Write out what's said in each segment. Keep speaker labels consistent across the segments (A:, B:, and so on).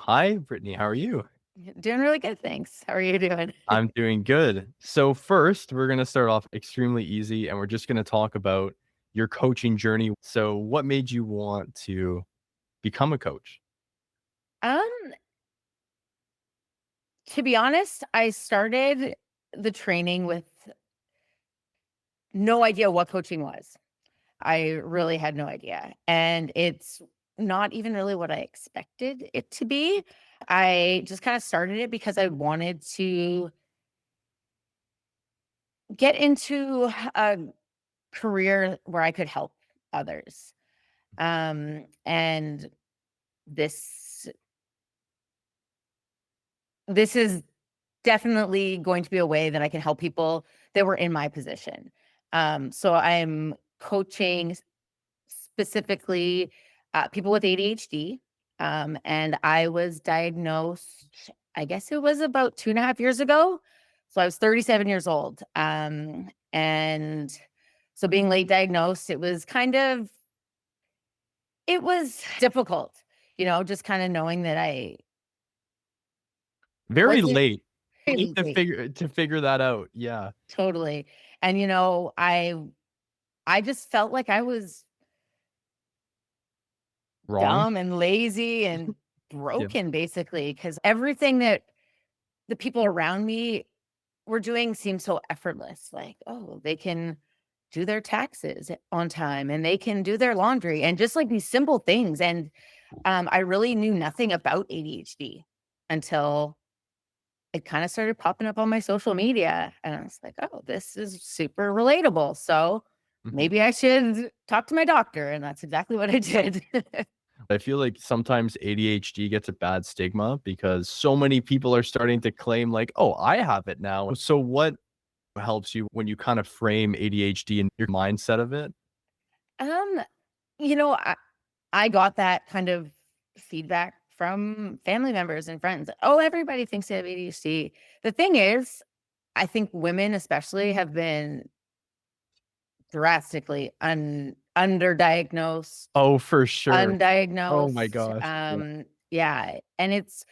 A: Hi, Brittany. How are you?
B: Doing really good, thanks. How are you doing?
A: I'm doing good. So first, we're going to start off extremely easy, and we're just going to talk about your coaching journey. So what made you want to become a coach?
B: Um, to be honest, I started the training with no idea what coaching was. I really had no idea. And it's not even really what I expected it to be. I just kind of started it because I wanted to get into a career where I could help others. And this this is definitely going to be a way that I can help people that were in my position. So I'm coaching specifically people with ADHD. And I was diagnosed, I guess it was about 2.5 years ago. So I was 37 years old. And so being late diagnosed, it was difficult, just kind of knowing that I
A: Very
B: wasn't
A: late. Late
B: really late.
A: to figure that out. Yeah.
B: Totally. And I just felt like I was
A: Wrong.
B: dumb and lazy and
A: Yeah.
B: broken basically because everything that the people around me were doing seemed so effortless. Like, oh, they can do their taxes on time and they can do their laundry and just like these simple things. And I really knew nothing about ADHD until it kind of started popping up on my social media. And I was like, oh, this is super relatable. So
A: Mhm.
B: maybe I should talk to my doctor. And that's exactly what I did.
A: I feel like sometimes ADHD gets a bad stigma because so many people are starting to claim like, "Oh, I have it now." So what helps you when you kind of frame ADHD and your mindset of it?
B: um, you know, I, I got that kind of feedback from family members and friends. Oh, everybody thinks they have ADHD. The thing is, I think women especially have been drastically underdiagnosed,
A: Oh, for sure. Oh my
B: undiagnosed.
A: gosh. Yeah.
B: Yeah, and it's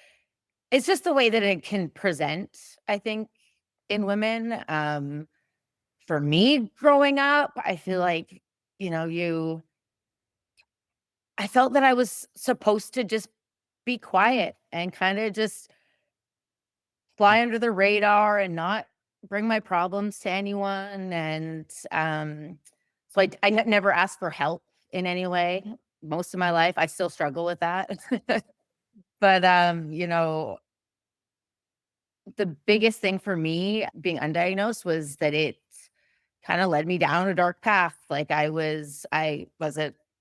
B: just the way that it can present, I think, in women. For me growing up, I feel like, you know, you I felt that I was supposed to just be quiet and kind of just fly under the radar and not bring my problems to anyone. And so never asked for help in any way. Most of my life, I still struggle with that. But the biggest thing for me being undiagnosed was that it kind of led me down a dark path. Like an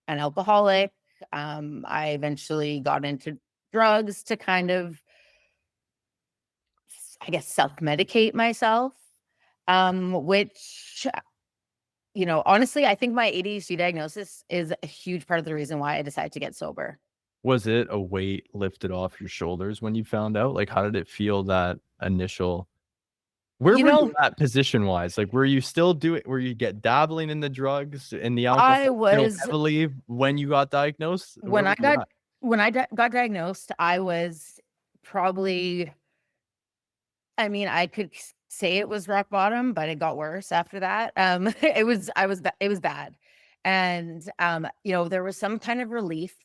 B: alcoholic. I eventually got into drugs to kind of, I guess, self-medicate myself, which, honestly, I think my ADHD diagnosis is a huge part of the reason why I decided to get sober.
A: Was it a weight lifted off your shoulders when you found out? Like, how did it feel that initial where
B: You
A: were you
B: know,
A: at position-wise? Like, were you get dabbling in the drugs and the
B: I
A: alcohol,
B: was
A: heavily when you got diagnosed? Where
B: when
A: were
B: I
A: you
B: got
A: at?
B: got diagnosed, I was probably, I mean, I could say it was rock bottom, but it got worse after that. It was bad. And there was some kind of relief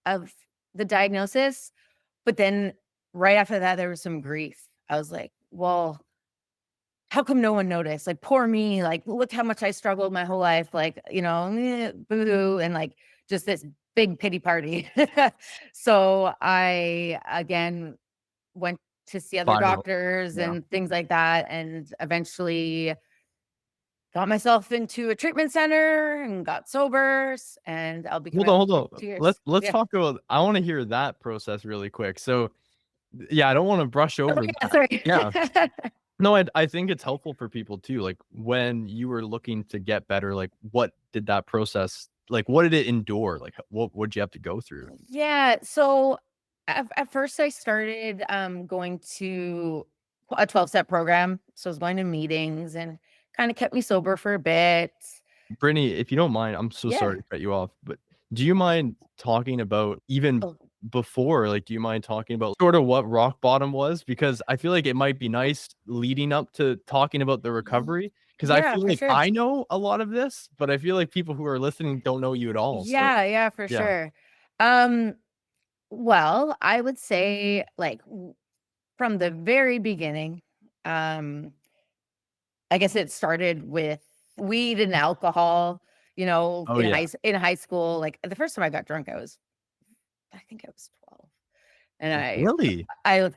B: of the diagnosis, but then right after that there was some grief. I was like, well, how come no one noticed? Like, poor me, like, look how much I struggled my whole life, like, boo, and like just this big pity party. So I again went to see other
A: Spiral.
B: doctors
A: Yeah.
B: and things like that, and eventually got myself into a treatment center and got sober, and I'll be coming up
A: Hold on.
B: 2 years.
A: Let's
B: Yeah.
A: talk about I wanna hear that process really quick. So, yeah, I don't wanna brush
B: Oh,
A: over
B: yeah,
A: that.
B: sorry.
A: Yeah. No, I think it's helpful for people too, like, when you were looking to get better, like, what did that process like, what did it endure? Like, what would you have to go through?
B: Yeah, so at first I started, going to a 12-step program, so I was going to meetings and kinda kept me sober for a bit.
A: Brittany, if you don't mind, I'm so
B: Yeah.
A: sorry to cut you off, but do you mind talking about even
B: Oh.
A: before, like, do you mind talking about sort of what rock bottom was? Because I feel like it might be nice leading up to talking about the recovery, because I
B: Yeah,
A: feel
B: for
A: like
B: sure.
A: I know a lot of this, but I feel like people who are listening don't know you at all. So
B: Yeah, for
A: yeah.
B: sure. Um, well, I would say like from the very beginning, um, I guess it started with weed and alcohol,
A: Oh yeah.
B: in high school. Like the first time I got drunk, I think I was 12. And
A: Really?
B: I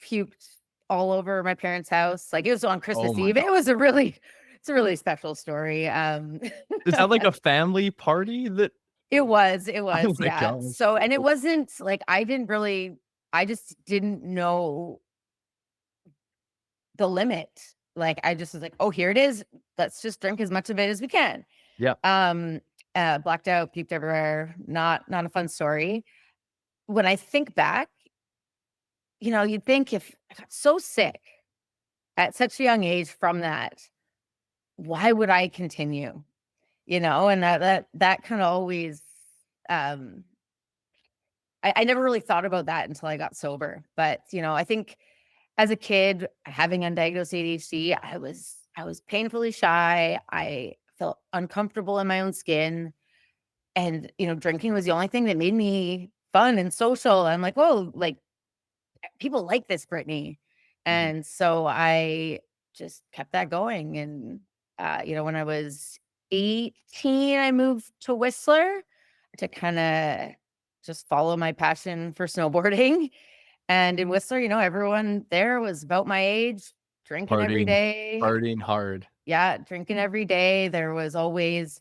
B: puked all over my parents' house. Like it was on
A: Oh
B: Christmas
A: my
B: Eve.
A: god.
B: It's a really special story.
A: Is that like a family party that
B: It
A: oh
B: was,
A: my
B: yeah.
A: gosh.
B: So, and it wasn't like I just didn't know the limit. Like I just was like, oh, here it is. Let's just drink as much of it as we can.
A: Yeah.
B: Um, Blacked out, puked everywhere. Not a fun story. When I think back, you'd think if I got so sick at such a young age from that, why would I continue? And that kind of always um I never really thought about that until I got sober. But, I think as a kid having undiagnosed ADHD, I was painfully shy. I felt uncomfortable in my own skin. And, drinking was the only thing that made me fun and social. I'm like, whoa, like people like this, Brittany.
A: Mhm.
B: And so I just kept that going. And, when I was 18, I moved to Whistler to kind of just follow my passion for snowboarding. And in Whistler, everyone there was about my age, drinking every
A: Partying,
B: day.
A: partying hard.
B: Yeah, drinking every day. There was always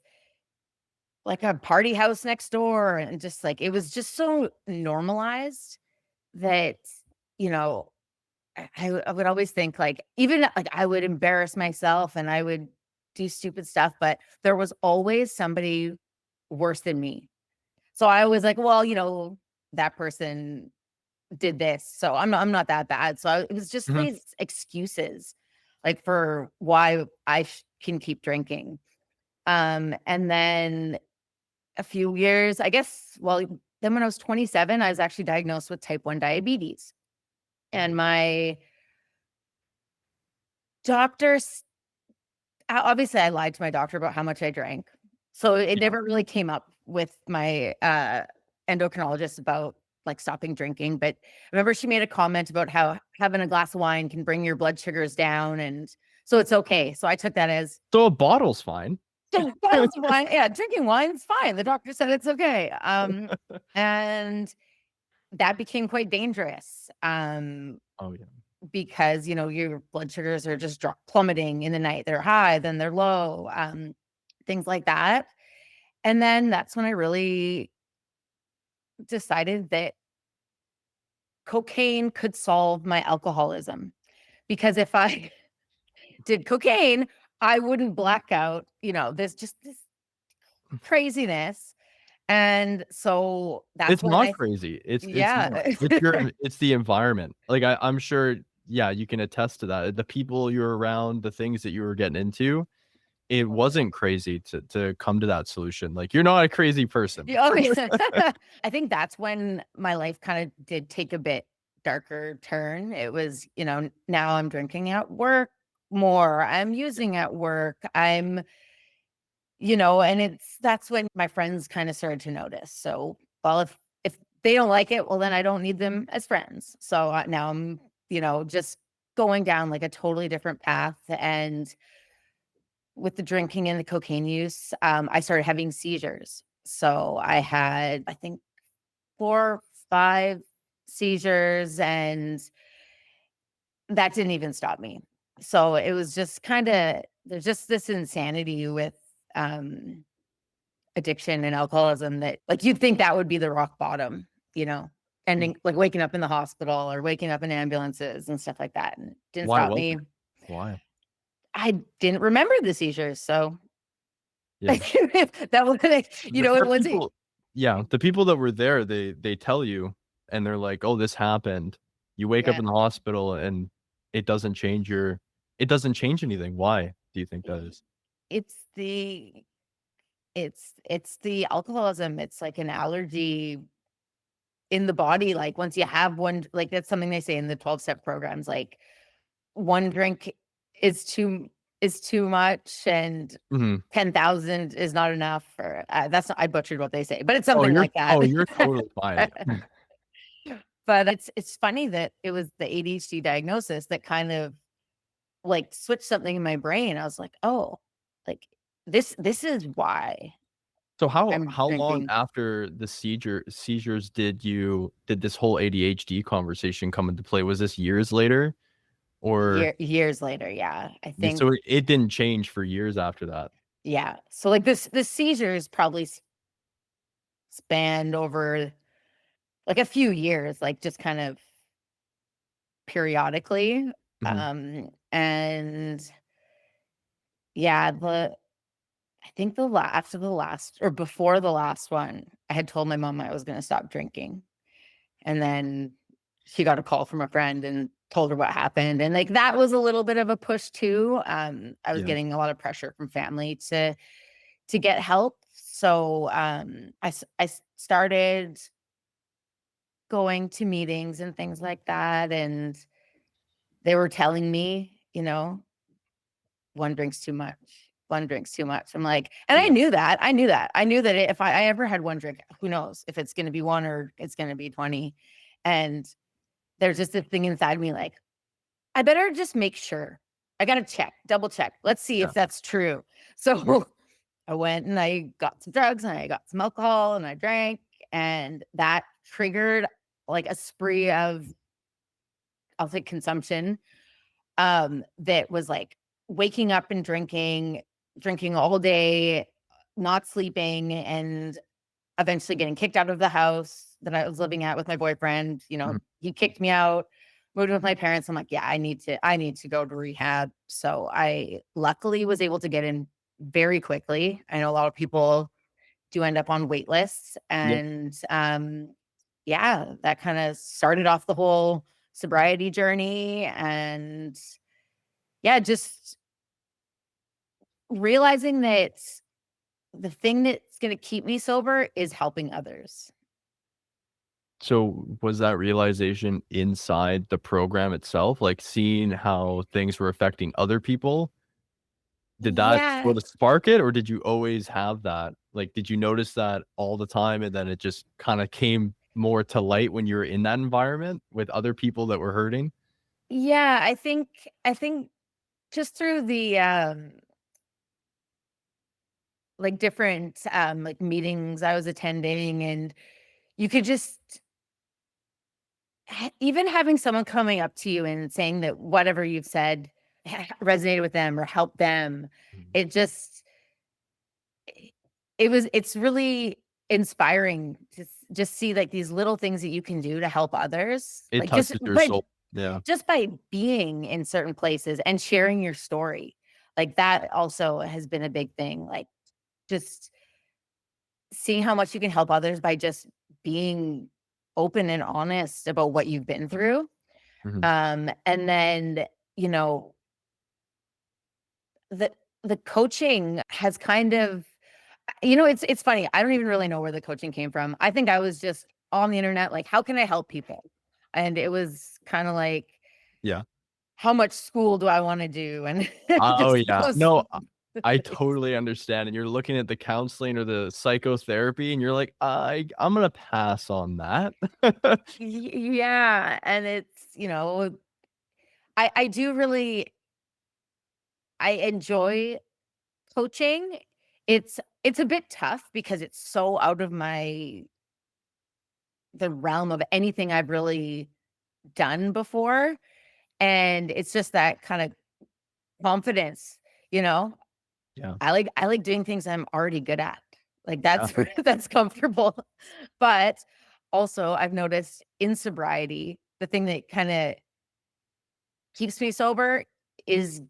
B: like a party house next door. And just like, it was just so normalized that, you know, I would always think like, even like I would embarrass myself and I would do stupid stuff, but there was always somebody worse than me. So I was like, well, that person did this, so I'm not that bad. So it was just
A: Mhm.
B: these excuses, like for why I can keep drinking. And then a few years, I guess. Well, then when I was 27, I was actually diagnosed with type 1 diabetes, and my doctor, obviously, I lied to my doctor about how much I drank, so it
A: Yeah.
B: never really came up with my endocrinologist about like stopping drinking. But I remember she made a comment about how having a glass of wine can bring your blood sugars down, and so it's okay. So I took that as
A: So a bottle's fine.
B: bottles of wine. Yeah, drinking wine's fine. The doctor said it's okay. And that became quite dangerous.
A: Oh yeah.
B: Because your blood sugars are just plummeting in the night. They're high, then they're low, things like that. And then that's when I really decided that cocaine could solve my alcoholism, because if I did cocaine, I wouldn't black out. There's just this craziness. And so that's
A: It's
B: when
A: not crazy. It's not.
B: yeah.
A: It's the environment. Like I'm sure, yeah, you can attest to that. The people you're around, the things that you were getting into, it wasn't crazy to come to that solution. Like you're not a crazy person.
B: Yeah, oh, yeah. I think that's when my life kind of did take a bit darker turn. It was, now I'm drinking at work more. I'm using at work. And that's when my friends kind of started to notice. So, well, if they don't like it, well, then I don't need them as friends. So now I'm, just going down like a totally different path. And with the drinking and the cocaine use, I started having seizures. So I had, I think, 4, 5 seizures, and that didn't even stop me. So it was just kinda there's just this insanity with, addiction and alcoholism that, like, you'd think that would be the rock bottom, ending like, waking up in the hospital or waking up in ambulances and stuff like that, and it didn't
A: Why
B: stop
A: was
B: me.
A: it? Why?
B: I didn't remember the seizures, so
A: Yeah.
B: that was like, it
A: For
B: wasn't.
A: people, yeah, the people that were there, they tell you and they're like, "Oh, this happened." You wake up
B: Yeah.
A: in the hospital and it doesn't change your it doesn't change anything. Why do you think that is?
B: It's the it's the alcoholism. It's like an allergy in the body, like once you have one, like that's something they say in the 12-step programs, like one drink is too much, and
A: Mhm.
B: 10,000 is not enough. Or that's not, I butchered what they say, but it's something like that.
A: You're totally fine.
B: But it's funny that it was the ADHD diagnosis that kind of like switched something in my brain. I was like, oh, like this is why
A: So
B: I'm
A: how long
B: drinking.
A: after the seizures did this whole ADHD conversation come into play? Was this years later or
B: Years later, yeah. I think,
A: so it didn't change for years after that?
B: yeah. So like this seizures probably spanned over like a few years, like just kind of periodically.
A: Mhm.
B: And yeah, I think after the last or before the last one, I had told my mom I was going to stop drinking. And then she got a call from a friend and told her what happened. And like that was a little bit of a push too. I was
A: Yeah.
B: getting a lot of pressure from family to get help. So I started going to meetings and things like that. And they were telling me, one drink's too much. One drink's too much. I'm like, and I
A: Yeah.
B: knew that. I knew that. I knew that if I ever had one drink, who knows if it's going to be one or it's going to be 20. And there's just this thing inside me like, I better just make sure. I got to check, double check. Let's see
A: Yeah.
B: if that's true. So I went and I got some drugs and I got some alcohol and I drank, and that triggered like a spree of, I'll say, consumption, that was like waking up and drinking all day, not sleeping, and eventually getting kicked out of the house that I was living at with my boyfriend.
A: Mhm.
B: He kicked me out, moved with my parents. I'm like, yeah, I need to go to rehab. So I luckily was able to get in very quickly. I know a lot of people do end up on wait lists.
A: Yeah.
B: And yeah, that kind of started off the whole sobriety journey. And yeah, just realizing that the thing that's going to keep me sober is helping others.
A: So was that realization inside the program itself, like seeing how things were affecting other people? Did that
B: Yeah.
A: sort of spark it, or did you always have that? Like, did you notice that all the time and then it just kind of came more to light when you were in that environment with other people that were hurting?
B: Yeah, I think just through the like different like meetings I was attending, and you could just even having someone coming up to you and saying that whatever you've said resonated with them or helped them,
A: Mhm.
B: it just it's really inspiring to just see like these little things that you can do to help others,
A: It
B: like just
A: touches your
B: but
A: soul. Yeah.
B: just by being in certain places and sharing your story. Like that also has been a big thing, like just seeing how much you can help others by just being open and honest about what you've been through.
A: Mhm.
B: And then, you know, the the coaching has kind of, it's funny. I don't even really know where the coaching came from. I think I was just on the internet, like, how can I help people? And it was kind of like,
A: Yeah.
B: how much school do I want to do? And
A: Oh,
B: just
A: yeah.
B: those
A: No, I
B: things.
A: totally understand. And you're looking at the counseling or the psychotherapy, and you're like, I'm gonna pass on that.
B: Yeah. And it's, I do really, I enjoy coaching. It's a bit tough because it's so out of the realm of anything I've really done before. And it's just that kind of confidence, you know?
A: Yeah.
B: I like doing things I'm already good at. Like
A: Yeah.
B: that's comfortable. But also I've noticed in sobriety, the thing that kind of keeps me sober is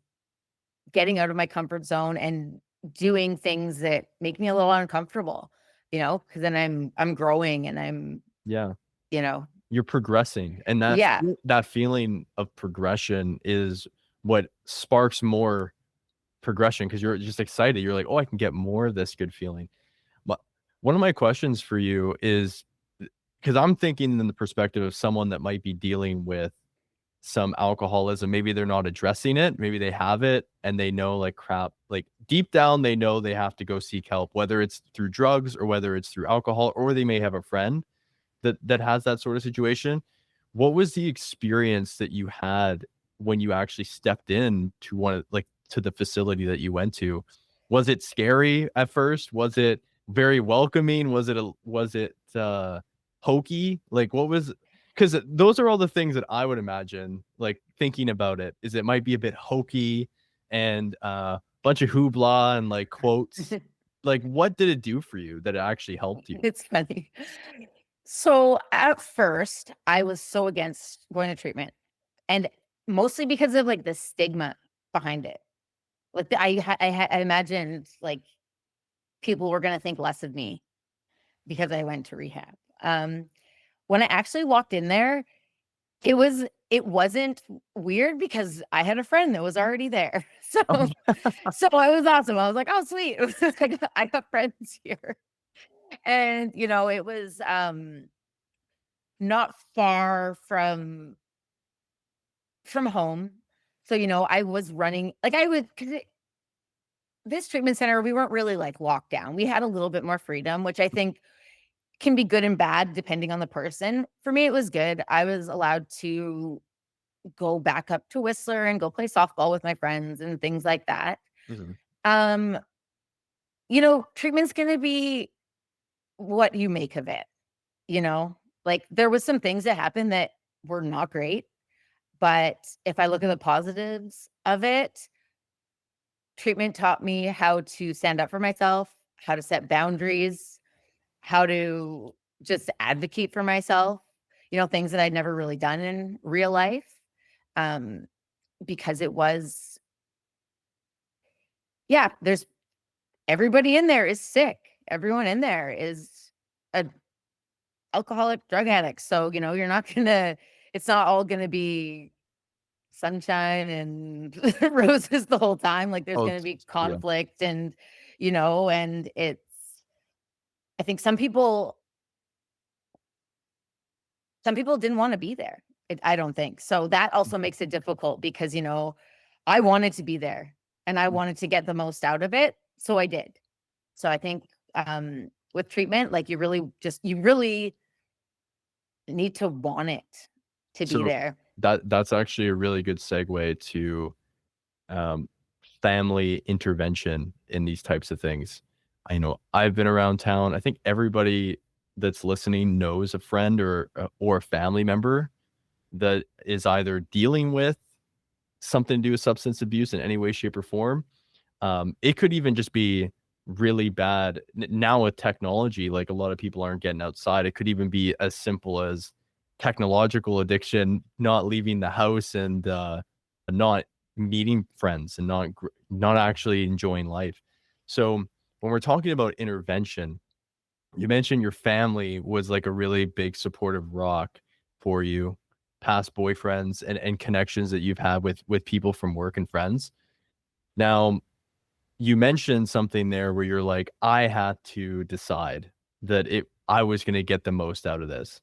B: getting out of my comfort zone and doing things that make me a little uncomfortable, because then I'm growing and
A: Yeah.
B: you know,
A: You're progressing, and
B: yeah.
A: that feeling of progression is what sparks more progression because you're just excited. You're like, "Oh, I can get more of this good feeling." But one of my questions for you is because I'm thinking in the perspective of someone that might be dealing with some alcoholism. Maybe they're not addressing it. Maybe they have it and they know like crap, like deep down, they know they have to go seek help, whether it's through drugs or whether it's through alcohol, or they may have a friend that has that sort of situation. What was the experience that you had when you actually stepped in to like to the facility that you went to? Was it scary at first? Was it very welcoming? Was it hokey? Like what was, because those are all the things that I would imagine, like thinking about it, is it might be a bit hokey and bunch of hoopla and like quotes. Like what did it do for you that it actually helped you?
B: It's funny. So at first, I was so against going to treatment, and mostly because of like the stigma behind it. Like I imagined like people were gonna think less of me because I went to rehab. When I actually walked in there, it wasn't weird because I had a friend that was already there. So
A: Oh,
B: so it was awesome. I was like, oh sweet. I got friends here. And it was not far from home. So, I was running like I would because this treatment center, we weren't really like locked down. We had a little bit more freedom, which I think can be good and bad depending on the person. For me, it was good. I was allowed to go back up to Whistler and go play softball with my friends and things like that.
A: mhm.
B: Um, treatment's gonna be what you make of it, you know? Like there was some things that happened that were not great, but if I look at the positives of it, treatment taught me how to stand up for myself, how to set boundaries, how to just advocate for myself, things that I'd never really done in real life. Um, because it was, yeah, there's everybody in there is sick. Everyone in there is a alcoholic drug addict. So, you're not gonna, it's not all gonna be sunshine and roses the whole time. Like there's
A: Oh,
B: gonna be
A: yeah.
B: conflict and, and I think some people didn't want to be there. I don't think. So that also makes it difficult because, I wanted to be there and I wanted to get the most out of it. So I did. So I think with treatment, like you really need to want it to be
A: So
B: there.
A: that's actually a really good segue to um, family intervention in these types of things. I know I've been around town. I think everybody that's listening knows a friend or a family member that is either dealing with something to do with substance abuse in any way, shape, or form. It could even just be really bad. Now with technology, like a lot of people aren't getting outside. It could even be as simple as technological addiction, not leaving the house and not meeting friends and not actually enjoying life. So when we're talking about intervention, you mentioned your family was like a really big supportive rock for you, past boyfriends and connections that you've had with people from work and friends. Now, you mentioned something there where you're like, I had to decide that I was going to get the most out of this.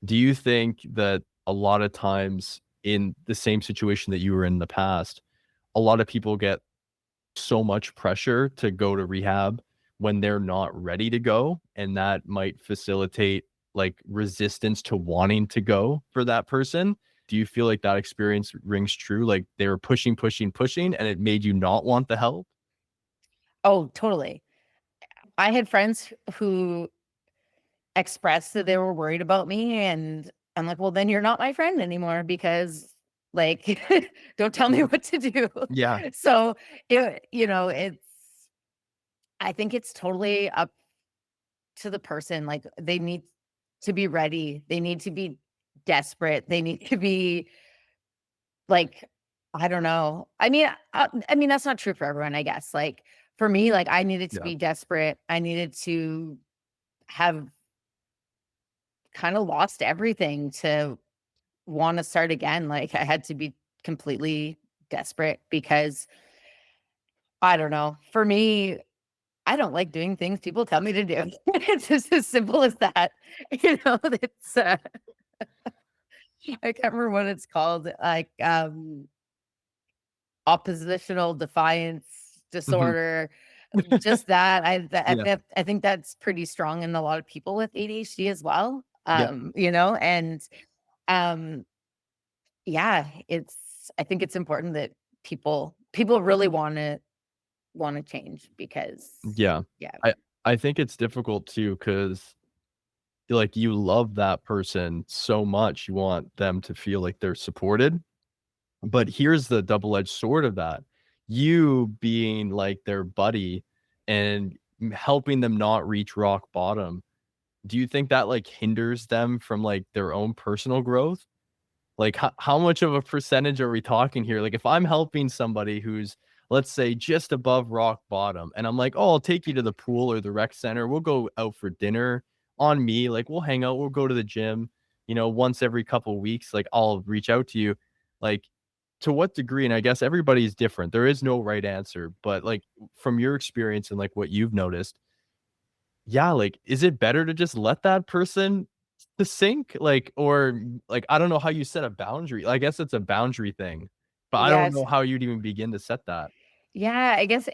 A: Do you think that a lot of times in the same situation that you were in the past, a lot of people get so much pressure to go to rehab when they're not ready to go, and that might facilitate like resistance to wanting to go for that person? Do you feel like that experience rings true? Like they were pushing, pushing, pushing, and it made you not want the help?
B: Oh, totally. I had friends who expressed that they were worried about me, and I'm like, well, then you're not my friend anymore because like don't tell me what to do.
A: Yeah.
B: So I think it's totally up to the person. Like they need to be ready. They need to be desperate. They need to be like, I don't know. I mean, that's not true for everyone, I guess. Like for me, like I needed to
A: Yeah.
B: be desperate. I needed to have kind of lost everything to want to start again. Like I had to be completely desperate because I don't know. For me, I don't like doing things people tell me to do. It's just as simple as that. It's I can't remember what it's called, like oppositional defiance
A: Mhm.
B: disorder. Just that
A: Yeah.
B: I think that's pretty strong in a lot of people with ADHD as well.
A: Yep.
B: And um yeah, I think it's important that people really want to change because
A: Yeah.
B: yeah.
A: I I think it's difficult too because like you love that person so much, you want them to feel like they're supported. But here's the double-edged sword of that. You being like their buddy and helping them not reach rock bottom, do you think that like hinders them from like their own personal growth? Like, how much of a percentage are we talking here? Like, if I'm helping somebody who's, let's say, just above rock bottom, and I'm like, "Oh, I'll take you to the pool or the rec center. We'll go out for dinner on me. Like, we'll hang out. We'll go to the gym, once every couple weeks. Like, I'll reach out to you." Like, to what degree? And I guess everybody's different. There is no right answer, but like from your experience and like what you've noticed, yeah, like, is it better to just let that person to sink? Like, or like, I don't know how you set a boundary. I guess it's a boundary thing, but I don't
B: Yes.
A: know how you'd even begin to set that.
B: Yeah, I guess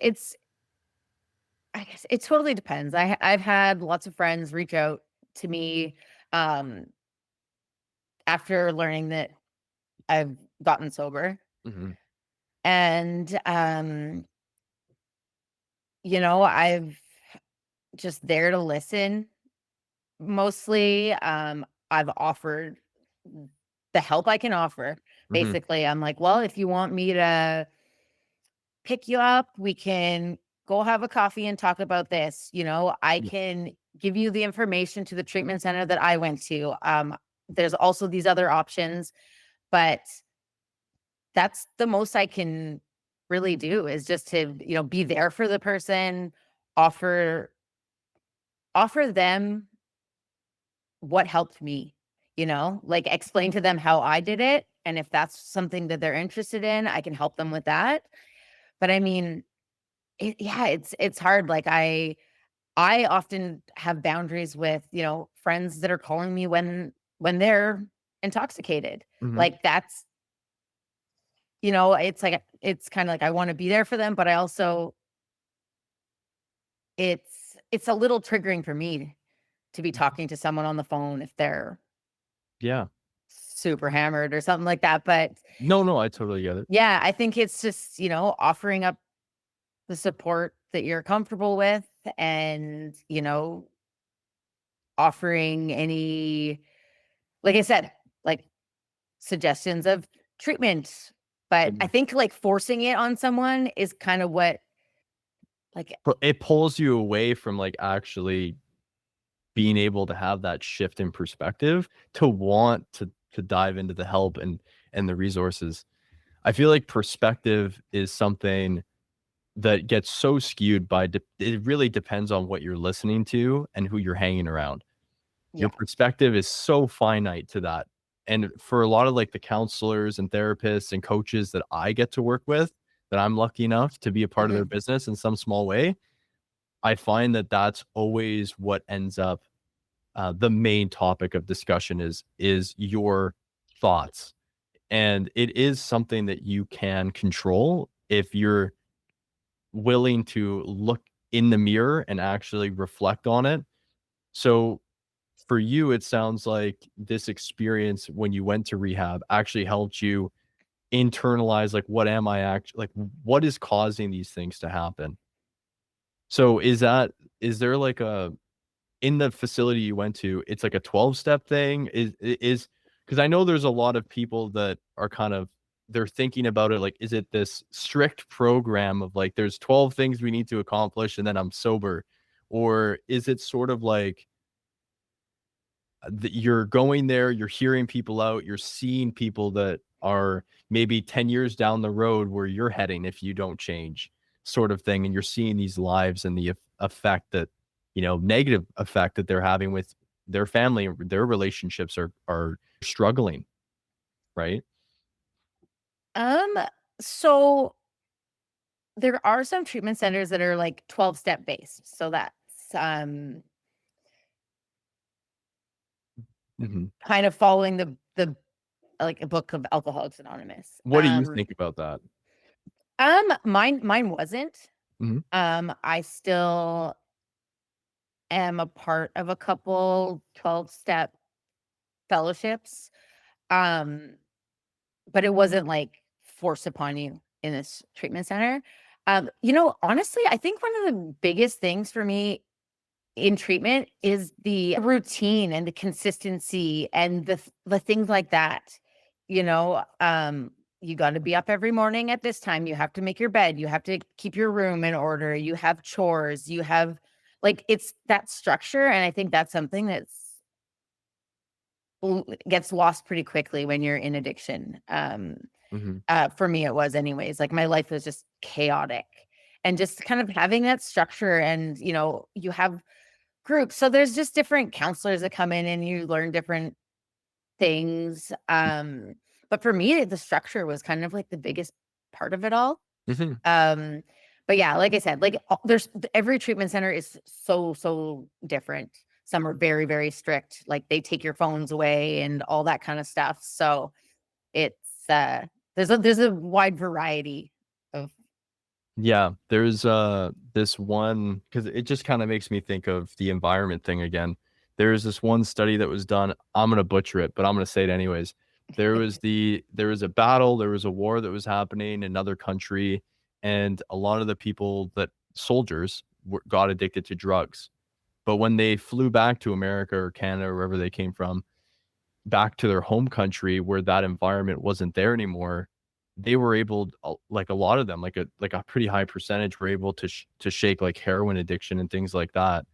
B: it totally depends. I've had lots of friends reach out to me um after learning that I've gotten sober.
A: Mhm,
B: And I've just there to listen. Mostly I've offered the help I can offer.
A: mhm,
B: Basically, I'm like, "Well, if you want me to pick you up, we can go have a coffee and talk about this. I
A: yeah,
B: can give you the information to the treatment center that I went to. There's also these other options, but that's the most I can really do is just to, be there for the person, offer offer them what helped me, like explain to them how I did it. And if that's something that they're interested in, I can help them with that. But I mean, yeah, it's hard. Like I often have boundaries with, friends that are calling me when they're intoxicated.
A: mhm,
B: Like that's, it's like it's kind of like I want to be there for them, but I also it's a little triggering for me to be talking to someone on the phone if they're
A: yeah.
B: super hammered or something like that. But
A: No, no, I totally get it.
B: yeah, I think it's just, offering up the support that you're comfortable with and, offering any, like I said, like suggestions of treatment. But I
A: Mhm.
B: think like forcing it on someone is kind of what, like,
A: But it pulls you away from, like, actually being able to have that shift in perspective to want to dive into the help and the resources. I feel like perspective is something that gets so skewed by it really depends on what you're listening to and who you're hanging around. Your
B: yeah.
A: perspective is so finite to that. And for a lot of like the counselors and therapists and coaches that I get to work with, that I'm lucky enough to be a part of their
B: Hmm.
A: business in some small way, I find that that's always what ends up the main topic of discussion is your thoughts. And it is something that you can control if you're willing to look in the mirror and actually reflect on it. So for you, it sounds like this experience when you went to rehab actually helped you internalize like what am I actually like what is causing these things to happen? So is there like a in the facility you went to, it's like a 12-step thing? Is because I know there's a lot of people that are kind of they're thinking about it like, is it this strict program of like, there's 12 things we need to accomplish and then I'm sober? Or is it sort of like you're going there, you're hearing people out, you're seeing people that are maybe 10 years down the road where you're heading if you don't change, sort of thing. And you're seeing these lives and the effect that, negative effect that they're having with their family, their relationships are struggling, right?
B: Um, so there are some treatment centers that are like 12-step based. So that's
A: Mhm.
B: kind of following the like a book of Alcoholics Anonymous.
A: What do you think about that?
B: Mine wasn't.
A: Mhm.
B: I still am a part of a couple 12-step fellowships. Um, but it wasn't like forced upon you in this treatment center. Honestly, I think one of the biggest things for me in treatment is the routine and the consistency and the things like that. You got to be up every morning at this time. You have to make your bed. You have to keep your room in order. You have chores. You have like it's that structure, and I think that's something gets lost pretty quickly when you're in addiction.
A: Mhm.
B: For me, it was anyways. Like my life was just chaotic, and just kind of having that structure, and you have groups. So there's just different counselors that come in and you learn different things. But for me, the structure was kind of like the biggest part of it all.
A: Mhm.
B: Um, but yeah, like I said, like there's every treatment center is so different. Some are very, very strict, like they take your phones away and all that kind of stuff. So it's there's a wide variety of
A: Yeah, there's this one because it just kind of makes me think of the environment thing again. There's this one study that was done. I'm gonna butcher it, but I'm gonna say it anyways. There was a battle, there was a war that was happening in another country, and a lot of the people that soldiers got addicted to drugs. But when they flew back to America or Canada or wherever they came from, back to their home country where that environment wasn't there anymore, they were able like a lot of them, like a pretty high percentage were able to shake like heroin addiction and things like that.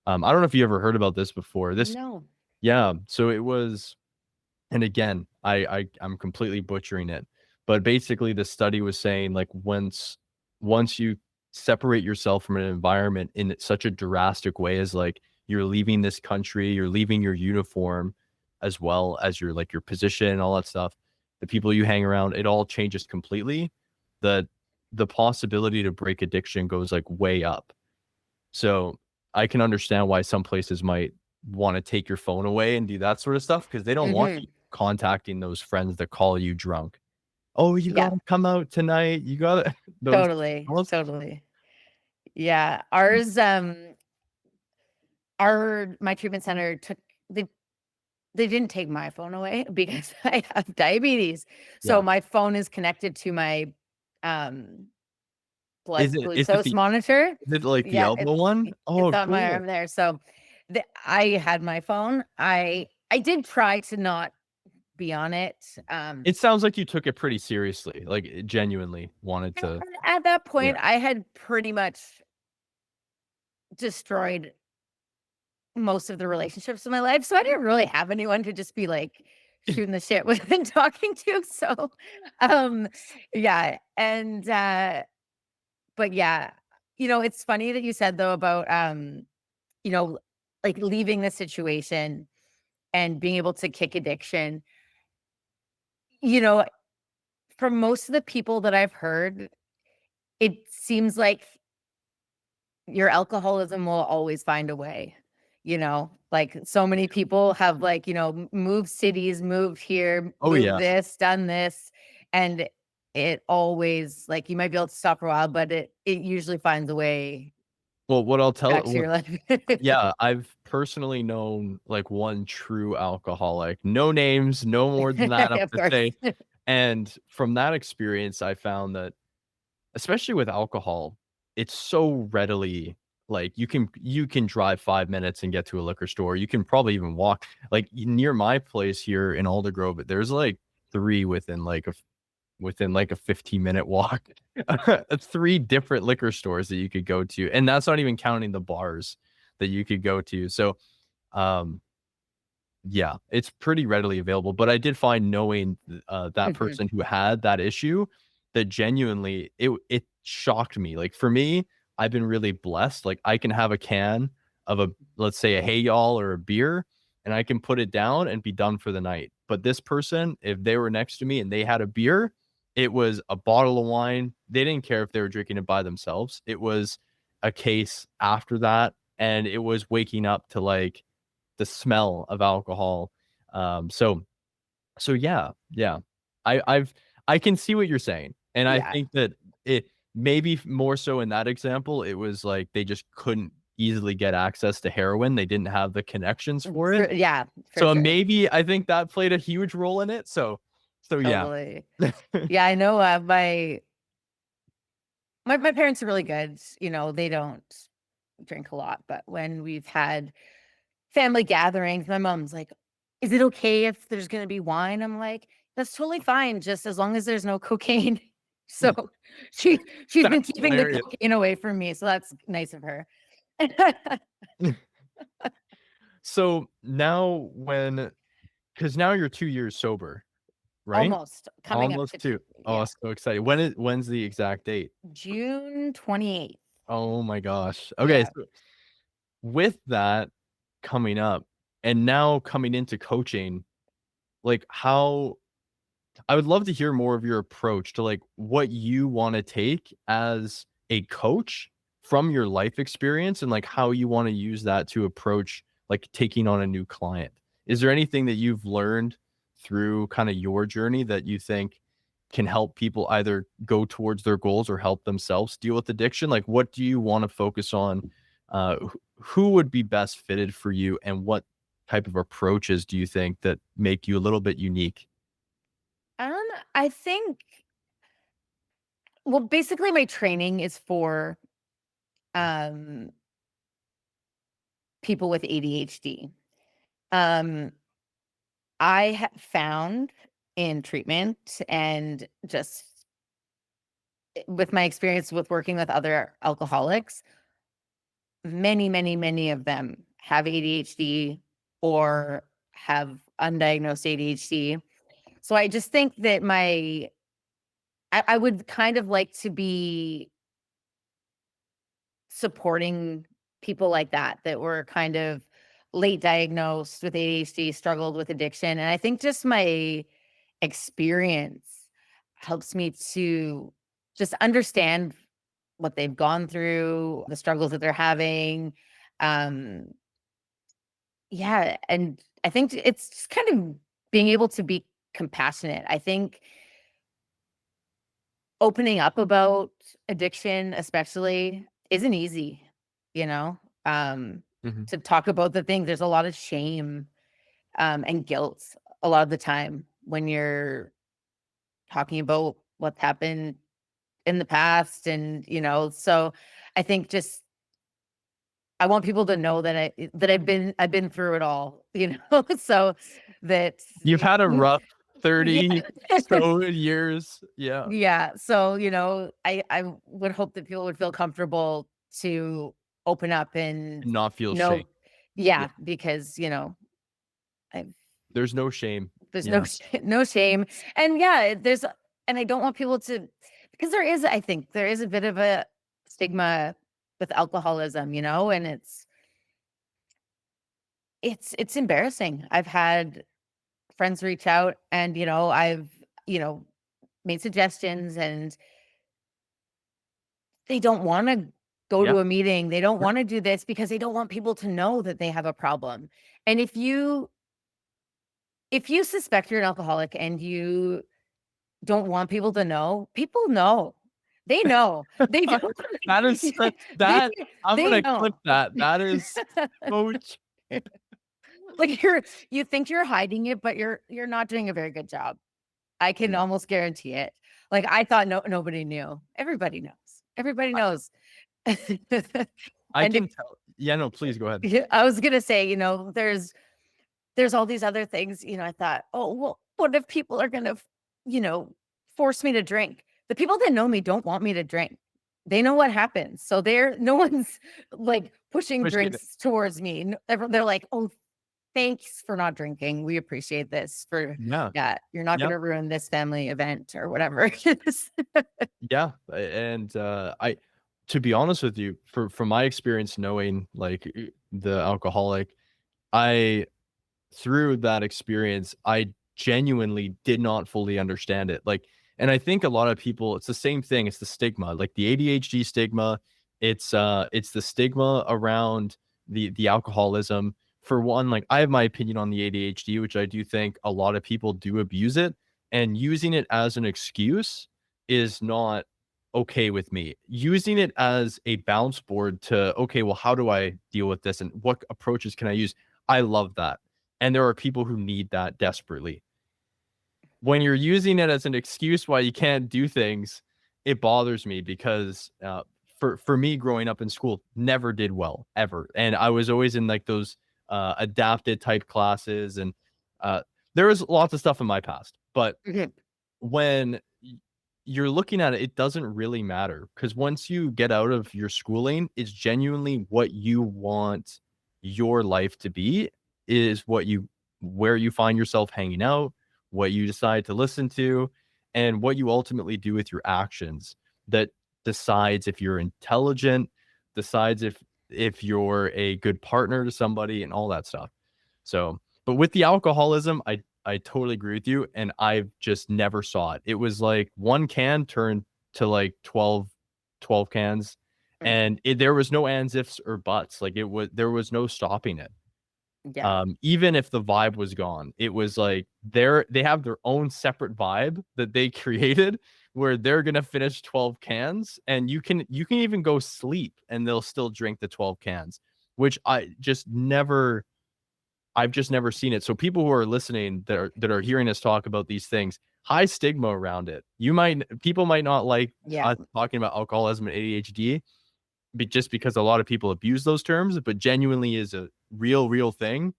A: I don't know if you ever heard about this before. This
B: no.
A: yeah, so it was and again, I'm completely butchering it, but basically the study was saying like once you separate yourself from an environment in such a drastic way as like you're leaving this country, you're leaving your uniform as well as your like your position and all that stuff, the people you hang around, it all changes completely. The the possibility to break addiction goes like way up. So I can understand why some places might want to take your phone away and do that sort of stuff because they don't want you
B: Hmm.
A: contacting those friends that call you drunk. Oh, you
B: Yeah,
A: gotta come out tonight. You gotta those
B: totally,
A: calls.
B: totally. Yeah, our my treatment center they they didn't take my phone away because I have diabetes. So
A: Yeah.
B: my phone is connected to my um blood
A: Is it
B: glucose
A: the
B: monitor.
A: is it like the
B: Yeah,
A: elbow one?
B: it's
A: Oh,
B: on my
A: cool.
B: arm there. So I had my phone. I did try to not be on it.
A: It sounds like you took it pretty seriously, like, genuinely wanted
B: And
A: to
B: at that
A: yeah.
B: point, I had pretty much destroyed most of the relationships in my life, so I didn't really have anyone to just be, like, shooting the shit with and talking to, so, um, yeah, and, but yeah, it's funny that you said, though, about, you know, like, leaving the situation and being able to kick addiction. You know, from most of the people that I've heard, it seems like your alcoholism will always find a way, like so many people have like, moved cities, moved here,
A: Oh,
B: moved
A: yeah.
B: this, done this, and it always like you might be able to stop for a while, but it usually finds a way
A: Well, what I'll tell
B: back to
A: what
B: your life.
A: yeah, I've personally known, like, one true alcoholic. No names, no more than that, I'm
B: Of
A: gonna
B: course.
A: say, and from that experience, I found that especially with alcohol, it's so readily like, you can drive 5 minutes and get to a liquor store. You can probably even walk. Like, near my place here in Aldergrove, there's, like, 3 within, like, a 15-minute walk. 3 different liquor stores that you could go to, and that's not even counting the bars that you could go to. So, um yeah, it's pretty readily available, but I did find knowing, that
B: Mhm.
A: person who had that issue, that genuinely it shocked me. Like, for me, I've been really blessed, like, I can have a can of let's say, a Hey Y'all or a beer, and I can put it down and be done for the night. But this person, if they were next to me and they had a beer, it was a bottle of wine. They didn't care if they were drinking it by themselves. It was a case after that, and it was waking up to like the smell of alcohol. So yeah, yeah. I've I can see what you're saying. And I
B: Yeah.
A: think that it maybe more so in that example, it was like they just couldn't easily get access to heroin. They didn't have the connections for it.
B: Yeah, for
A: So
B: sure.
A: maybe I think that played a huge role in it. So yeah.
B: Totally. Yeah, I know, my parents are really good, they don't drink a lot, but when we've had family gatherings, my mom's like, "Is it okay if there's gonna be wine?" I'm like, "That's totally fine, just as long as there's no cocaine." So, she's been
A: That's
B: keeping the
A: hilarious.
B: cocaine away from me, so that's nice of her.
A: So now because now you're 2 years sober, right?
B: Almost, coming up
A: Almost
B: to
A: two. Oh,
B: yeah,
A: so excited. When's the exact date?
B: June 28th.
A: Oh my gosh. Okay,
B: Yeah.
A: so with that coming up and now coming into coaching, like how I would love to hear more of your approach to like what you want to take as a coach from your life experience and like how you want to use that to approach like taking on a new client. Is there anything that you've learned through kind of your journey that you think can help people either go towards their goals or help themselves deal with addiction? Like, what do you want to focus on? Who would be best fitted for you, and what type of approaches do you think that make you a little bit unique?
B: I think well, basically my training is for, um, people with ADHD. Um, I have found in treatment and just with my experience with working with other alcoholics, many, many, many of them have ADHD or have undiagnosed ADHD. So I just think that I would kind of like to be supporting people like that were kind of late diagnosed with ADHD, struggled with addiction, and I think just my experience helps me to just understand what they've gone through, the struggles that they're having. Um, yeah, and I think it's just kind of being able to be compassionate. I think opening up about addiction especially isn't easy, you know, um,
A: Mhm.
B: to talk about the things. There's a lot of shame, and guilt a lot of the time when you're talking about what's happened in the past so I think just I want people to know that I've been through it all, so that
A: You've had a rough
B: yeah.
A: 30 so years. Yeah.
B: Yeah, so, I would hope that people would feel comfortable to open up and
A: And not feel shame.
B: know
A: Yeah.
B: yeah, because, I've
A: There's no shame.
B: there's no
A: Yeah.
B: no shame, and yeah, and I don't want people to because I think there is a bit of a stigma with alcoholism, and it's embarrassing. I've had friends reach out and, I've, you know, made suggestions and they don't wanna go
A: Yeah.
B: to a meeting, they don't
A: Yeah.
B: wanna do this because they don't want people to know that they have a problem, and if you suspect you're an alcoholic and you don't want people know. They know. They do.
A: That is such
B: They
A: that I'm
B: they
A: gonna clip
B: know.
A: that. That is so
B: Like, you think you're hiding it, but you're not doing a very good job. I can
A: yeah.
B: almost guarantee it. Like, I thought nobody knew. Everybody knows. Everybody
A: I
B: knows.
A: I
B: And if
A: can tell. Yeah, no, please go ahead.
B: yeah, I was gonna say, there's all these other things, I thought, "Oh, well, what if people are gonna, you know, force me to drink?" The people that know me don't want me to drink. They know what happens. So no one's like pushing
A: Appreciate it.
B: drinks towards me. They're like, "Oh, thanks for not drinking. We appreciate this for
A: Yeah.
B: yeah, you're not
A: Yeah.
B: gonna ruin this family event or whatever it is."
A: Yeah. And I to be honest with you, from my experience knowing like the alcoholic, I through that experience, I genuinely did not fully understand it. Like And I think a lot of people, it's the same thing. It's the stigma, like the ADHD stigma. It's the stigma around the alcoholism. For one, like I have my opinion on the ADHD, which I do think a lot of people do abuse it, and using it as an excuse is not okay with me. Using it as a bounce board to, okay, well, how do I deal with this and what approaches can I use? I love that. And there are people who need that desperately. When you're using it as an excuse why you can't do things, it bothers me because for me growing up in school, never did well ever, and I was always in like those adapted type classes, and uh, there was lots of stuff in my past. But
B: Mhm.
A: when you're looking at it, it doesn't really matter because once you get out of your schooling, it's genuinely what you want your life to be is what you where you find yourself hanging out, what you decide to listen to, and what you ultimately do with your actions that decides if you're intelligent, decides if you're a good partner to somebody and all that stuff. So, but with the alcoholism, I totally agree with you, and I've just never saw it. It was like one can turned to like 12 cans,
B: Mm.
A: and there was no ands, ifs, or buts. Like there was no stopping it.
B: Yeah,
A: Even if the vibe was gone, it was like they have their own separate vibe that they created where they're gonna finish 12 cans, and you can even go sleep and they'll still drink the 12 cans, which I've just never seen it. So people who are listening that are hearing us talk about these things, high stigma around it. People might not like
B: yeah,
A: us talking about alcoholism and ADHD, just because a lot of people abuse those terms, but genuinely is a real thing,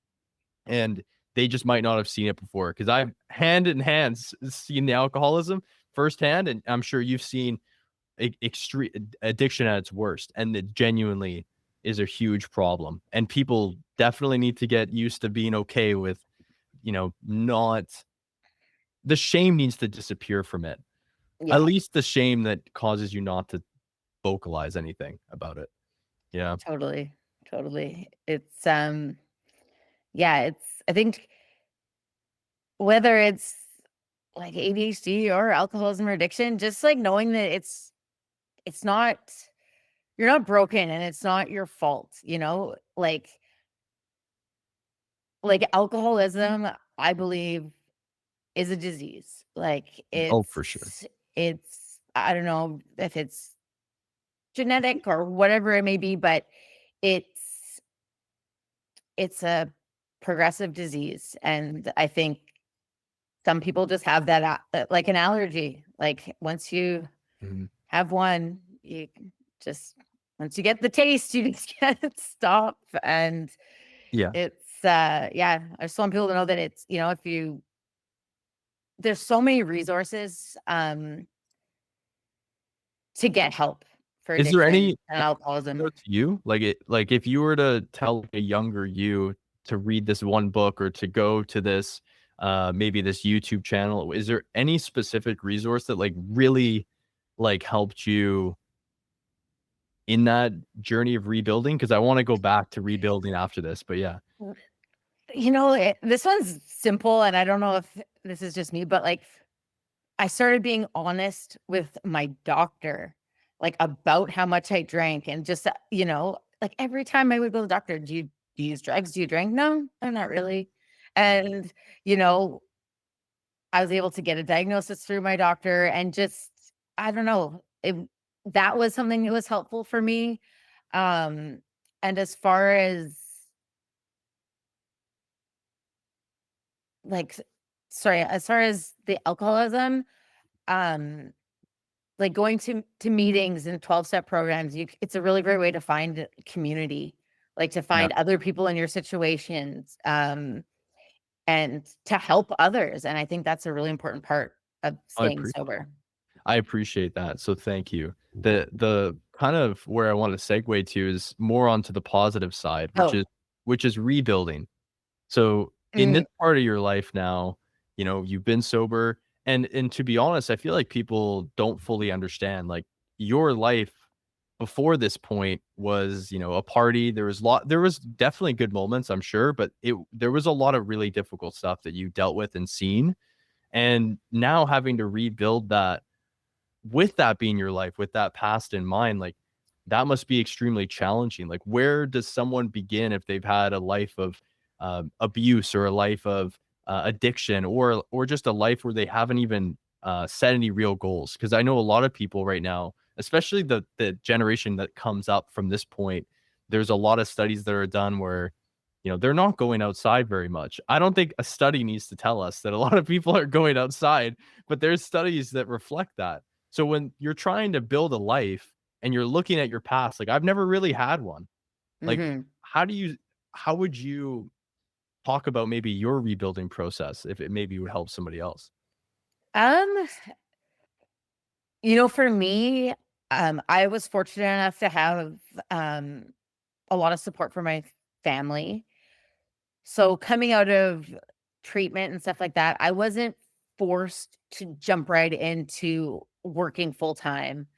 A: and they just might not have seen it before. Because I've hand in hand seen the alcoholism firsthand, and I'm sure you've seen extreme addiction at its worst, and it genuinely is a huge problem. And people definitely need to get used to being okay with, not the shame needs to disappear from it. At
B: yeah,
A: least the shame that causes you not to vocalize anything about it. Yeah.
B: totally, totally. Yeah, I think whether it's like ADHD or alcoholism or addiction, just like knowing that it's not you're not broken and it's not your fault, like alcoholism, I believe is a disease. Like
A: Oh, for sure.
B: it's I don't know if it's genetic or whatever it may be, but it's it's a progressive disease, and I think some people just have that like an allergy. Like once you
A: Mhm.
B: have one, you just once you get the taste, you just can't stop. And
A: Yeah.
B: yeah, I just want people to know that if you there's so many resources to get help for
A: Is there
B: addiction
A: any
B: and alcoholism.
A: to you? Like if you were to tell a younger you to read this one book or to go to this maybe this YouTube channel, is there any specific resource that like really like helped you in that journey of rebuilding? Because I want to go back to rebuilding after this, but yeah.
B: This one's simple, and I don't know if this is just me, but like I started being honest with my doctor, like about how much I drank, and just, like every time I would go to the doctor, do you use drugs? Do you drink? No, I'm not really. And, you know, I was able to get a diagnosis through my doctor, and just, I don't know, that was something that was helpful for me. Um, and as far as like, sorry, as far as the alcoholism, um, like going to meetings and 12-step programs, it's a really great way to find community, like to
A: Yeah.
B: find other people in your situations, and to help others. And I think that's a really important part of
A: I
B: staying
A: appreciate
B: sober.
A: I appreciate that. So thank you. The kind of where I want to segue to is more onto the positive side,
B: Oh,
A: which is rebuilding. So in this
B: mm,
A: part of your life now, you've been sober, and to be honest, I feel like people don't fully understand like your life before this point was, a party. There was definitely good moments, I'm sure, but there was a lot of really difficult stuff that you dealt with and seen. And now having to rebuild that, with that being your life, with that past in mind, like that must be extremely challenging. Like, where does someone begin if they've had a life of abuse, or a life of addiction, or just a life where they haven't even set any real goals? Because I know a lot of people right now, especially the generation that comes up from this point, there's a lot of studies that are done where, they're not going outside very much. I don't think a study needs to tell us that a lot of people are going outside, but there's studies that reflect that. So when you're trying to build a life and you're looking at your past, like I've never really had one. Like,
B: Hmm.
A: how would you talk about maybe your rebuilding process if it maybe would help somebody else?
B: Um, for me, I was fortunate enough to have um a lot of support from my family. So coming out of treatment and stuff like that, I wasn't forced to jump right into working full time.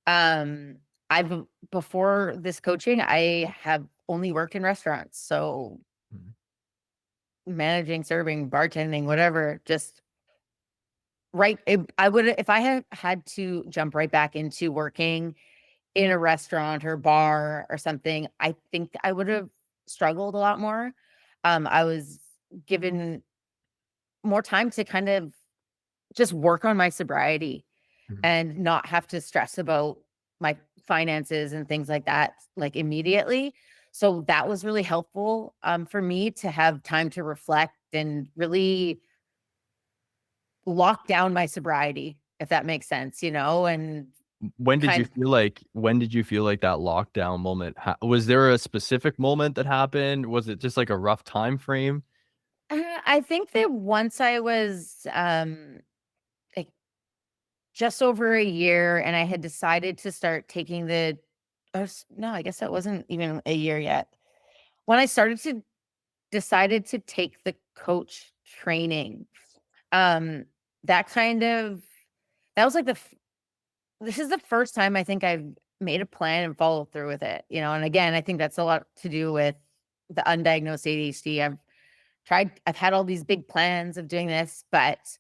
B: Um, I've before this coaching, I have only worked in restaurants. So
A: Mhm.
B: managing, serving, bartending, whatever, just I would, if I had to jump right back into working in a restaurant or bar or something, I think I would have struggled a lot more. I was given more time to kind of just work on my sobriety
A: Mhm.
B: and not have to stress about my finances and things like that, like, immediately. So that was really helpful, for me to have time to reflect and really lock down my sobriety, if that makes sense, and kind
A: When did you feel like that lockdown moment was there a specific moment that happened? Was it just like a rough time frame?
B: I think that once I was, like, just over a year and I had decided to start taking no, I guess that wasn't even a year yet. When I started to decided to take the coach training, um, that kind of that was like this is the first time I think I've made a plan and followed through with it, and again, I think that's a lot to do with the undiagnosed ADHD. I've had all these big plans of doing this, but,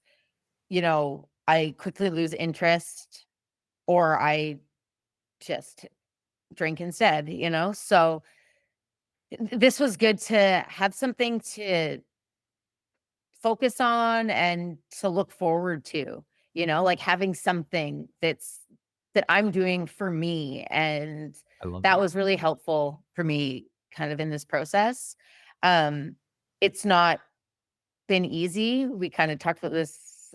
B: I quickly lose interest or I just drink instead, So this was good to have something to focus on and to look forward to, like having something that I'm doing for me. And
A: I love
B: that
A: that.
B: was really helpful for me kind of in this process. Um, it's not been easy. We kind of talked about this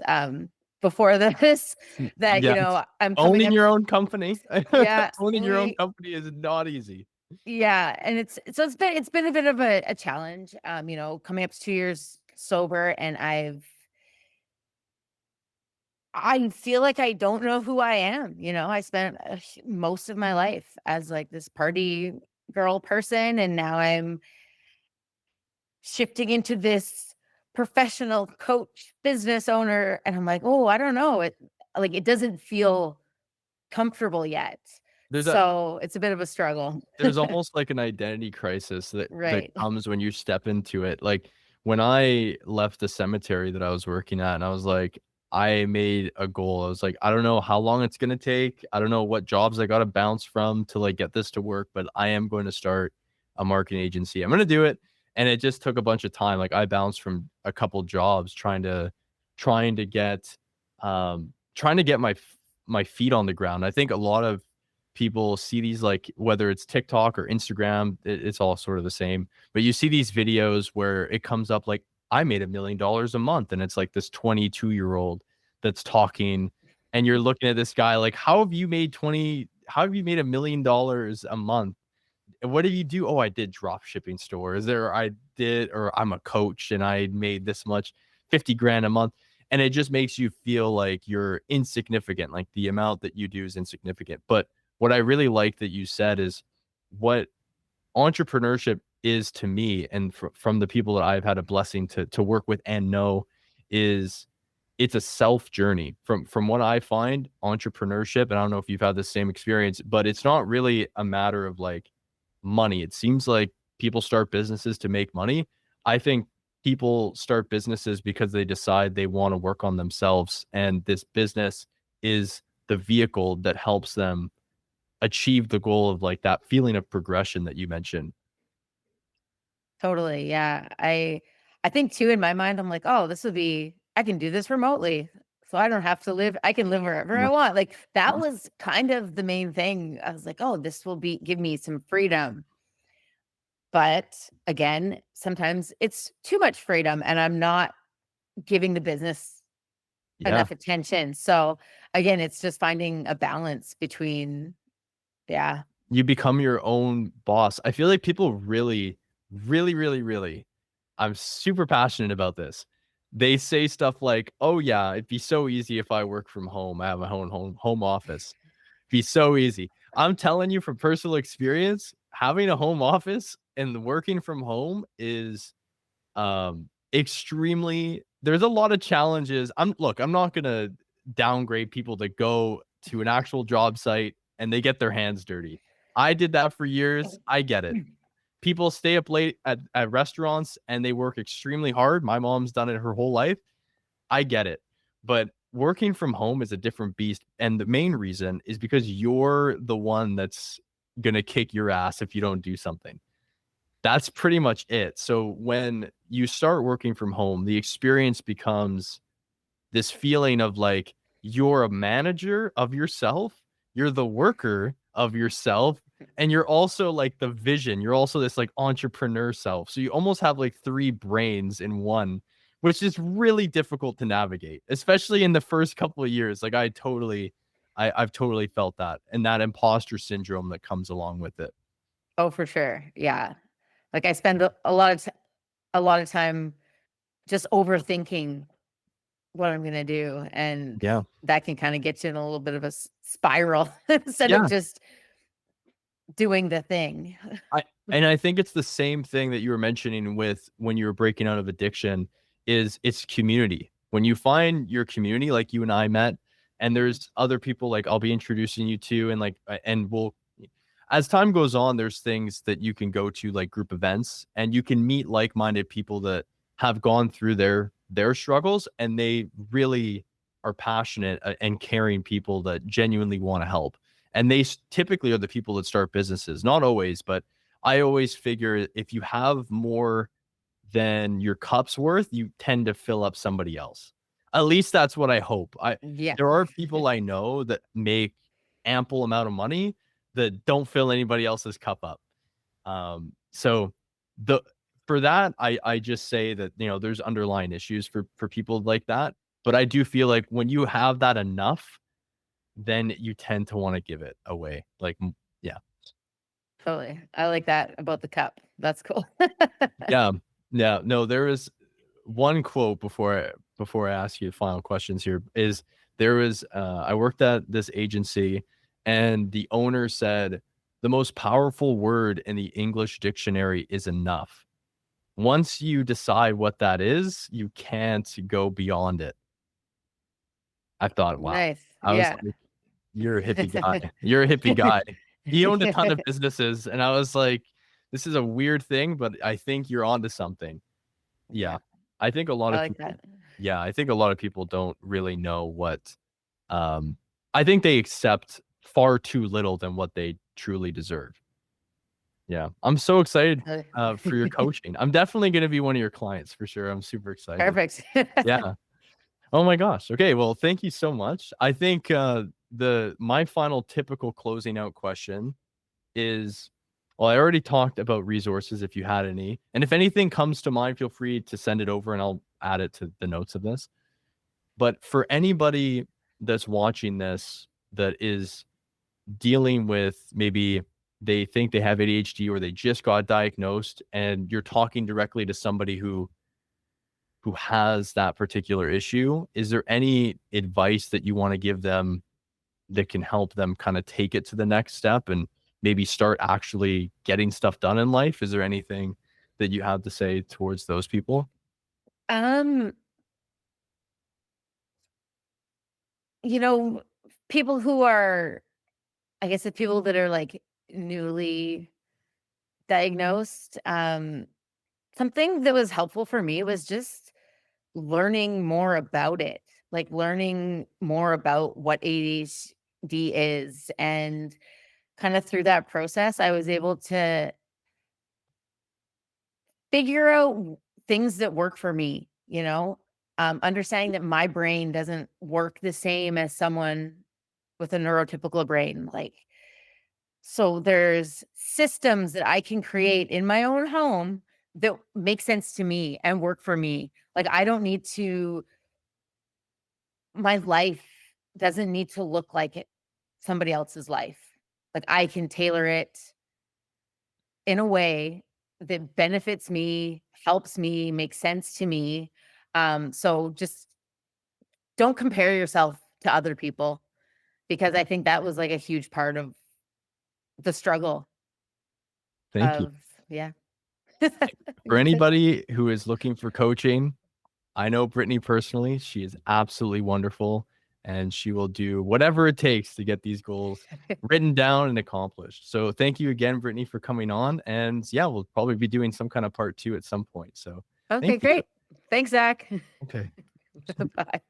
B: before this, that,
A: Yeah,
B: I'm coming
A: owning
B: up.
A: your own company.
B: Yeah,
A: Owning your own company is not easy.
B: yeah, and it's been a bit of a challenge, coming up to 2 years sober, and I feel like I don't know who I am. I spent most of my life as like this party girl person, and now I'm shifting into this professional coach, business owner, and I'm like, oh, I don't know. It doesn't feel comfortable yet,
A: There's a
B: so it's a bit of a struggle.
A: There's almost like an identity crisis that
B: Right.
A: comes when you step into it. Like, when I left the cemetery that I was working at, and I was like, I made a goal. I was like, I don't know how long it's gonna take. I don't know what jobs I gotta bounce from to like get this to work, but I am going to start a marketing agency. I'm gonna do it. And it just took a bunch of time. Like, I bounced from a couple jobs trying to get my feet on the ground. I think a lot of people see these, like, whether it's TikTok or Instagram, it's all sort of the same. But you see these videos where it comes up like, I made $1 million a month, and it's like this 22-year-old that's talking, and you're looking at this guy like, how have you made $1 million a month? And what do you do? Oh, I did drop shipping stores there. Or I'm a coach and I made this much, 50 grand a month. And it just makes you feel like you're insignificant. Like, the amount that you do is insignificant. But what I really like that you said is what entrepreneurship is to me, and from the people that I've had a blessing to work with and know, is it's a self journey. From what I find, entrepreneurship, and I don't know if you've had the same experience, but it's not really a matter of like money. It seems like people start businesses to make money. I think people start businesses because they decide they want to work on themselves, and this business is the vehicle that helps them achieve the goal of like that feeling of progression that you mentioned.
B: Totally, yeah. I think too in my mind, I'm like, "Oh, this would be I can do this remotely, so I don't have to live I can live wherever I
A: Yeah.
B: want." Like, that was kind of the main thing. I was like, "Oh, this will be give me some freedom." But again, sometimes it's too much freedom and I'm not giving the business
A: Yeah.
B: enough attention. So, again, it's just finding a balance between yeah.
A: You become your own boss. I feel like people really, really, really, really, I'm super passionate about this. They say stuff like, "Oh yeah, it'd be so easy if I work from home. I have my own home office. Be so easy." I'm telling you from personal experience, having a home office and working from home is extremely there's a lot of challenges. I'm not gonna downgrade people that go to an actual job site and they get their hands dirty. I did that for years. I get it. People stay up late at restaurants and they work extremely hard. My mom's done it her whole life. I get it. But working from home is a different beast. And the main reason is because you're the one that's gonna kick your ass if you don't do something. That's pretty much it. So when you start working from home, the experience becomes this feeling of like you're a manager of yourself, you're the worker of yourself, and you're also like the vision. You're also this like entrepreneur self. So you almost have like three brains in one, which is really difficult to navigate, especially in the first couple of years. Like I've totally felt that and that imposter syndrome that comes along with it.
B: Oh, for sure. Yeah. Like I spend a lot of time just overthinking what I'm gonna do, and
A: Yeah.
B: that can kinda get you in a little bit of a spiral instead of
A: Yeah.
B: just doing the thing.
A: I think it's the same thing that you were mentioning with when you were breaking out of addiction is it's community. When you find your community, like you and I met, and
B: Mhm.
A: there's other people like I'll be introducing you to, and like and we'll as time goes on, there's things that you can go to like group events, and you can meet like-minded people that have gone through their struggles, and they really are passionate and caring people that genuinely want to help. And they typically are the people that start businesses. Not always, but I always figure if you have more than your cup's worth, you tend to fill up somebody else. At least that's what I hope. I
B: Yeah.
A: There are people I know that make ample amount of money that don't fill anybody else's cup up. So the for that, I just say that there's underlying issues for people like that. But I do feel like when you have that enough, then you tend to want to give it away. Like, yeah.
B: Totally. I like that about the cup. That's cool.
A: Yeah. Yeah. No, there is one quote before I ask you the final questions here is there was I worked at this agency and the owner said the most powerful word in the English dictionary is enough. Once you decide what that is, you can't go beyond it. I thought, wow.
B: Nice.
A: I was
B: Yeah.
A: like, you're a hippie guy. You're a hippie guy. He owned a ton of businesses and I was like, this is a weird thing, but I think you're onto something.
B: Yeah.
A: Yeah. I think a lot
B: I
A: of
B: like
A: people
B: that.
A: yeah, I think a lot of people don't really know what, um I think they accept far too little than what they truly deserve. Yeah. I'm so excited,
B: Uh,
A: for your coaching. I'm definitely gonna be one of your clients for sure. I'm super excited.
B: Perfect.
A: Yeah. Oh my gosh. Okay, well, thank you so much. I think, the my final typical closing out question is well, I already talked about resources if you had any. And if anything comes to mind, feel free to send it over and I'll add it to the notes of this. But for anybody that's watching this that is dealing with maybe they think they have ADHD or they just got diagnosed and you're talking directly to somebody who has that particular issue, is there any advice that you want to give them that can help them kind of take it to the next step and maybe start actually getting stuff done in life? Is there anything that you have to say towards those people?
B: Um, you know, people who are I guess the people that are like newly diagnosed, Something that was helpful for me was just learning more about it, like learning more about what ADHD is. And kind of through that process, I was able to figure out things that work for me, understanding that my brain doesn't work the same as someone with a neurotypical brain. Like, so there's systems that I can create in my own home that make sense to me and work for me. Like, I don't need to, my life doesn't need to look like somebody else's life. Like, I can tailor it in a way that benefits me, helps me, makes sense to me. So just don't compare yourself to other people, because I think that was like a huge part of the struggle
A: Thank you.
B: of, yeah.
A: For anybody who is looking for coaching, I know Brittany personally. She is absolutely wonderful, and she will do whatever it takes to get these goals written down and accomplished. So thank you again, Brittany, for coming on. And yeah, we'll probably be doing some kind of part 2 at some point. So
B: Okay,
A: thank you.
B: great. Thanks, Zach.
A: Okay.
B: Bye.